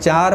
4,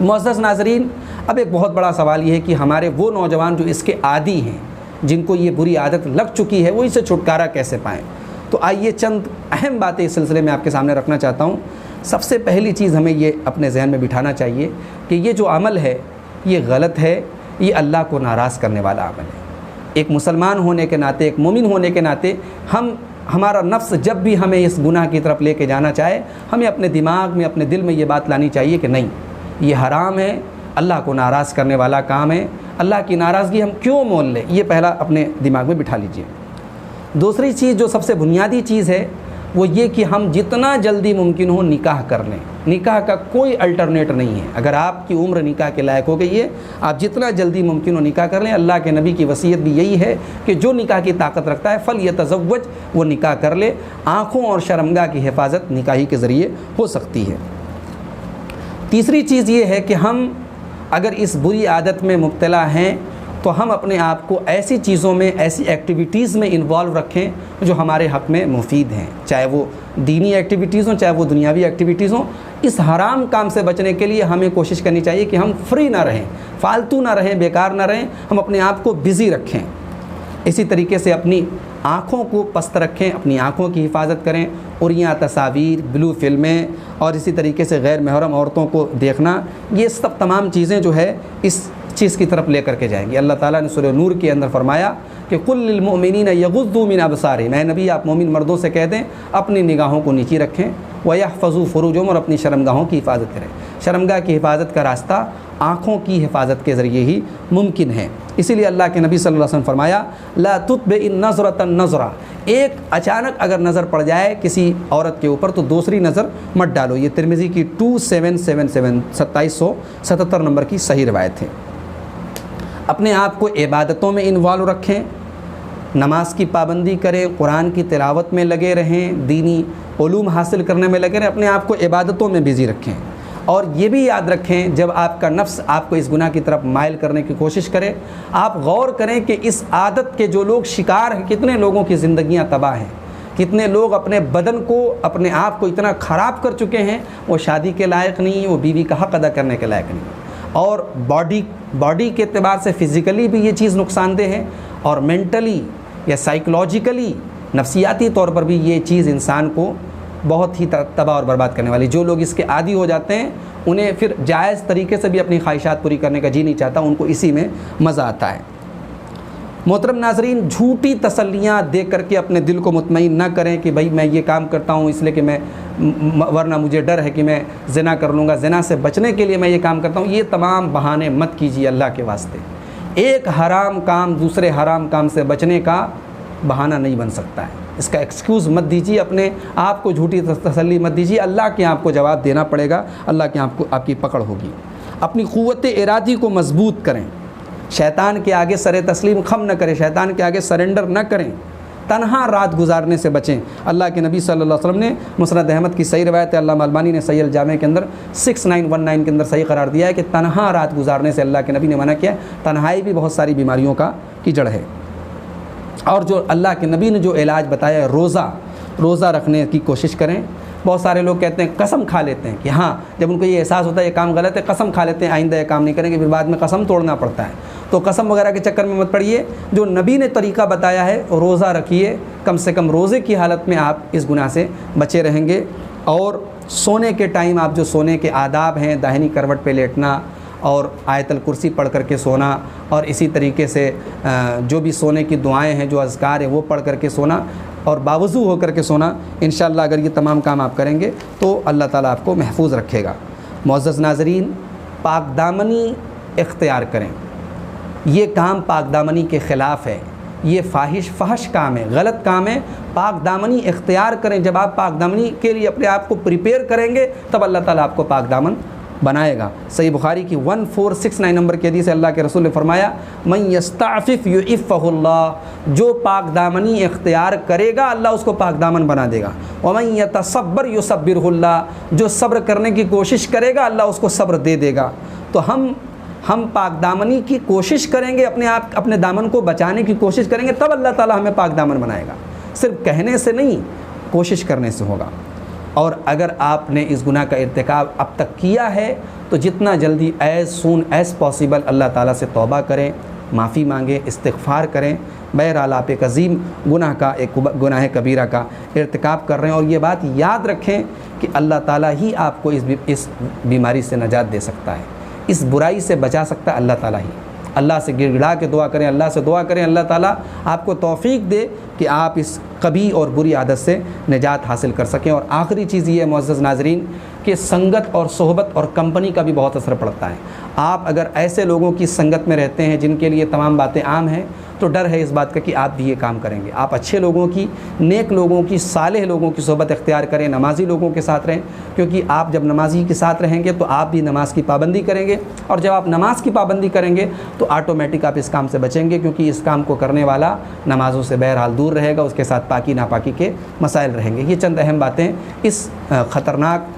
معزز ناظرین، اب ایک بہت بڑا سوال یہ ہے کہ ہمارے وہ نوجوان جو اس کے عادی ہیں، جن کو یہ بری عادت لگ چکی ہے، وہ اسے چھٹکارا کیسے پائیں؟ تو آئیے چند اہم باتیں اس سلسلے میں آپ کے سامنے رکھنا چاہتا ہوں۔ سب سے پہلی چیز ہمیں یہ اپنے ذہن میں بٹھانا چاہیے کہ یہ جو عمل ہے یہ غلط ہے، یہ اللہ کو ناراض کرنے والا عمل ہے۔ ایک مسلمان ہونے کے ناطے، ایک مومن ہونے کے ناطے ہمارا نفس جب بھی ہمیں اس گناہ کی طرف لے کے جانا چاہے، ہمیں اپنے دماغ میں، اپنے دل میں یہ بات لانی چاہیے کہ نہیں، یہ حرام ہے، اللہ کو ناراض کرنے والا کام ہے، اللہ کی ناراضگی ہم کیوں مول لیں؟ یہ پہلا اپنے دماغ میں بٹھا لیجئے۔ دوسری چیز جو سب سے بنیادی چیز ہے وہ یہ کہ ہم جتنا جلدی ممکن ہو نکاح کر لیں۔ نکاح کا کوئی الٹرنیٹ نہیں ہے۔ اگر آپ کی عمر نکاح کے لائق ہو گئی ہے، آپ جتنا جلدی ممکن ہو نکاح کر لیں۔ اللہ کے نبی کی وصیت بھی یہی ہے کہ جو نکاح کی طاقت رکھتا ہے فلیتزوج، وہ نکاح کر لے۔ آنکھوں اور شرمگاہ کی حفاظت نکاحی کے ذریعے ہو سکتی ہے۔ تیسری چیز یہ ہے کہ ہم اگر اس بری عادت میں مبتلا ہیں تو ہم اپنے آپ کو ایسی چیزوں میں، ایسی ایکٹیویٹیز میں انوالو رکھیں جو ہمارے حق میں مفید ہیں، چاہے وہ دینی ایکٹیویٹیز ہوں، چاہے وہ دنیاوی ایکٹیویٹیز ہوں۔ اس حرام کام سے بچنے کے لیے ہمیں کوشش کرنی چاہیے کہ ہم فری نہ رہیں، فالتو نہ رہیں، بیکار نہ رہیں، ہم اپنے آپ کو بزی رکھیں۔ اسی طریقے سے اپنی آنکھوں کو پست رکھیں، اپنی آنکھوں کی حفاظت کریں۔ عریاں تصاویر، بلو فلمیں اور اسی طریقے سے غیر محرم عورتوں کو دیکھنا، یہ سب تمام چیزیں جو ہے اس چیز کی طرف لے کر کے جائیں گی۔ اللہ تعالیٰ نے سورہ نور کے اندر فرمایا کہ قُل لِلْمُؤْمِنِينَ يَغُضُّوا مِنْ أَبْصَارِهِمْ، اے نبی آپ مومن مردوں سے کہہ دیں اپنی نگاہوں کو نیچی رکھیں، وَيَحْفَظُوا فُرُوجَهُمْ، اور اپنی شرمگاہوں کی حفاظت کریں۔ شرمگاہ کی حفاظت کا راستہ آنکھوں کی حفاظت کے ذریعے ہی ممکن ہے۔ اسی لیے اللہ کے نبی صلی اللہ علیہ وسلم فرمایا لا تُتْبِعِ النَّظْرَةَ النَّظْرَةَ، ایک اچانک اگر نظر پڑ جائے کسی عورت کے اوپر تو دوسری نظر مت ڈالو۔ یہ ترمذی کی 2777 2777 نمبر کی صحیح روایت ہے۔ اپنے آپ کو عبادتوں میں انوالو رکھیں، نماز کی پابندی کریں، قرآن کی تلاوت میں لگے رہیں، دینی علوم حاصل کرنے میں لگے رہیں، اپنے آپ کو عبادتوں میں بزی رکھیں۔ اور یہ بھی یاد رکھیں جب آپ کا نفس آپ کو اس گناہ کی طرف مائل کرنے کی کوشش کرے، آپ غور کریں کہ اس عادت کے جو لوگ شکار ہیں، کتنے لوگوں کی زندگیاں تباہ ہیں، کتنے لوگ اپنے بدن کو، اپنے آپ کو اتنا خراب کر چکے ہیں، وہ شادی کے لائق نہیں، وہ بیوی کا حق ادا کرنے کے لائق نہیں۔ اور باڈی کے اعتبار سے فزیکلی بھی یہ چیز نقصان دہ ہے، اور مینٹلی یا سائیکولوجیکلی، نفسیاتی طور پر بھی یہ چیز انسان کو بہت ہی تباہ اور برباد کرنے والی۔ جو لوگ اس کے عادی ہو جاتے ہیں انہیں پھر جائز طریقے سے بھی اپنی خواہشات پوری کرنے کا جی نہیں چاہتا، ان کو اسی میں مزہ آتا ہے۔ محترم ناظرین، جھوٹی تسلیاں دے کر کے اپنے دل کو مطمئن نہ کریں کہ بھائی میں یہ کام کرتا ہوں اس لیے کہ میں، ورنہ مجھے ڈر ہے کہ میں زنا کر لوں گا، زنا سے بچنے کے لیے میں یہ کام کرتا ہوں۔ یہ تمام بہانے مت کیجیے اللہ کے واسطے۔ ایک حرام کام دوسرے حرام کام سے بچنے کا بہانہ نہیں بن سکتا ہے، اس کا ایکسکیوز مت دیجیے، اپنے آپ کو جھوٹی تسلی مت دیجیے۔ اللہ کے آپ کو جواب دینا پڑے گا، اللہ کے آپ کی پکڑ ہوگی۔ اپنی قوت ارادی کو مضبوط کریں، شیطان کے آگے سر تسلیم خم نہ کریں، شیطان کے آگے سرنڈر نہ کریں، تنہا رات گزارنے سے بچیں۔ اللہ کے نبی صلی اللہ علیہ وسلم نے مسند احمد کی صحیح روایت ہے، علامہ البانی نے صحیح الجامع کے اندر 6919 کے اندر صحیح قرار دیا ہے کہ تنہا رات گزارنے سے اللہ کے نبی نے منع کیا ہے۔ تنہائی بھی بہت ساری بیماریوں کی جڑ ہے۔ اور جو اللہ کے نبی نے جو علاج بتایا ہے، روزہ رکھنے کی کوشش کریں۔ بہت سارے لوگ کہتے ہیں، قسم کھا لیتے ہیں کہ ہاں، جب ان کو یہ احساس ہوتا ہے یہ کام غلط ہے، قسم کھا لیتے ہیں آئندہ یہ کام نہیں کریں گے، پھر بعد میں قسم توڑنا پڑتا ہے۔ تو قسم وغیرہ کے چکر میں مت پڑیے، جو نبی نے طریقہ بتایا ہے روزہ رکھیے، کم سے کم روزے کی حالت میں آپ اس گناہ سے بچے رہیں گے۔ اور سونے کے ٹائم آپ جو سونے کے آداب ہیں، داہنی کروٹ پہ لیٹنا اور آیت الکرسی پڑھ کر کے سونا، اور اسی طریقے سے جو بھی سونے کی دعائیں ہیں، جو اذکار ہیں وہ پڑھ کر کے سونا، اور باوضو ہو کر کے سونا، انشاءاللہ اگر یہ تمام کام آپ کریں گے تو اللہ تعالیٰ آپ کو محفوظ رکھے گا۔ معزز ناظرین، پاک دامنی اختیار کریں۔ یہ کام پاک دامنی کے خلاف ہے، یہ فحش کام ہے، غلط کام ہے۔ پاک دامنی اختیار کریں۔ جب آپ پاک دامنی کے لیے اپنے آپ کو پریپیئر کریں گے تب اللہ تعالیٰ آپ کو پاک دامن بنائے گا۔ صحیح بخاری کی 1469 نمبر کی حدیث ہے، اللہ کے رسول نے فرمایا من یستعفف یعفہ اللہ، جو پاک دامنی اختیار کرے گا اللہ اس کو پاک دامن بنا دے گا۔ ومن یتصبر یصبرہ اللہ، جو صبر کرنے کی کوشش کرے گا اللہ اس کو صبر دے دے گا۔ تو ہم پاک دامنی کی کوشش کریں گے، اپنے دامن کو بچانے کی کوشش کریں گے، تب اللہ تعالیٰ ہمیں پاک دامن بنائے گا۔ صرف کہنے سے نہیں، کوشش کرنے سے ہوگا۔ اور اگر آپ نے اس گناہ کا ارتکاب اب تک کیا ہے تو جتنا جلدی ایز سون ایز پاسبل اللہ تعالیٰ سے توبہ کریں، معافی مانگیں، استغفار کریں۔ بہرحال آپ ایک عظیم گناہ کا، ایک گناہ کبیرہ کا ارتکاب کر رہے ہیں، اور یہ بات یاد رکھیں کہ اللہ تعالیٰ ہی آپ کو اس بیماری سے نجات دے سکتا ہے، اس برائی سے بچا سکتا ہے اللہ تعالیٰ ہی۔ اللہ سے گڑ گڑا کے دعا کریں، اللہ سے دعا کریں اللہ تعالیٰ آپ کو توفیق دے کہ آپ اس قبیح اور بری عادت سے نجات حاصل کر سکیں۔ اور آخری چیز یہ ہے معزز ناظرین کہ سنگت اور صحبت اور کمپنی کا بھی بہت اثر پڑتا ہے۔ آپ اگر ایسے لوگوں کی سنگت میں رہتے ہیں جن کے لیے تمام باتیں عام ہیں تو ڈر ہے اس بات کا کہ آپ بھی یہ کام کریں گے۔ آپ اچھے لوگوں کی، نیک لوگوں کی، صالح لوگوں کی صحبت اختیار کریں، نمازی لوگوں کے ساتھ رہیں، کیونکہ آپ جب نمازی کے ساتھ رہیں گے تو آپ بھی نماز کی پابندی کریں گے، اور جب آپ نماز کی پابندی کریں گے تو آٹومیٹک آپ اس کام سے بچیں گے، کیونکہ اس کام کو کرنے والا نمازوں سے بہرحال دور رہے گا، اس کے ساتھ پاکی ناپاکی کے مسائل رہیں گے۔ یہ چند اہم باتیں اس خطرناک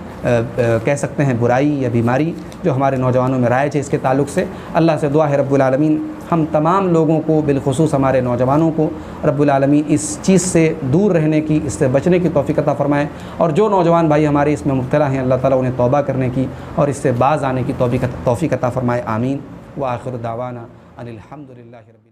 کہہ سکتے ہیں برائی یا بیماری جو ہمارے نوجوانوں میں رائج ہے، اس کے تعلق سے اللہ سے دعا ہے رب العالمین ہم تمام لوگوں کو، بالخصوص ہمارے نوجوانوں کو رب العالمین اس چیز سے دور رہنے کی، اس سے بچنے کی توفیق عطا فرمائے، اور جو نوجوان بھائی ہمارے اس میں مبتلا ہیں اللہ تعالیٰ انہیں توبہ کرنے کی اور اس سے باز آنے کی توفیق عطا فرمائے، آمین۔ وآخر دعوانا ان الحمد للہ رب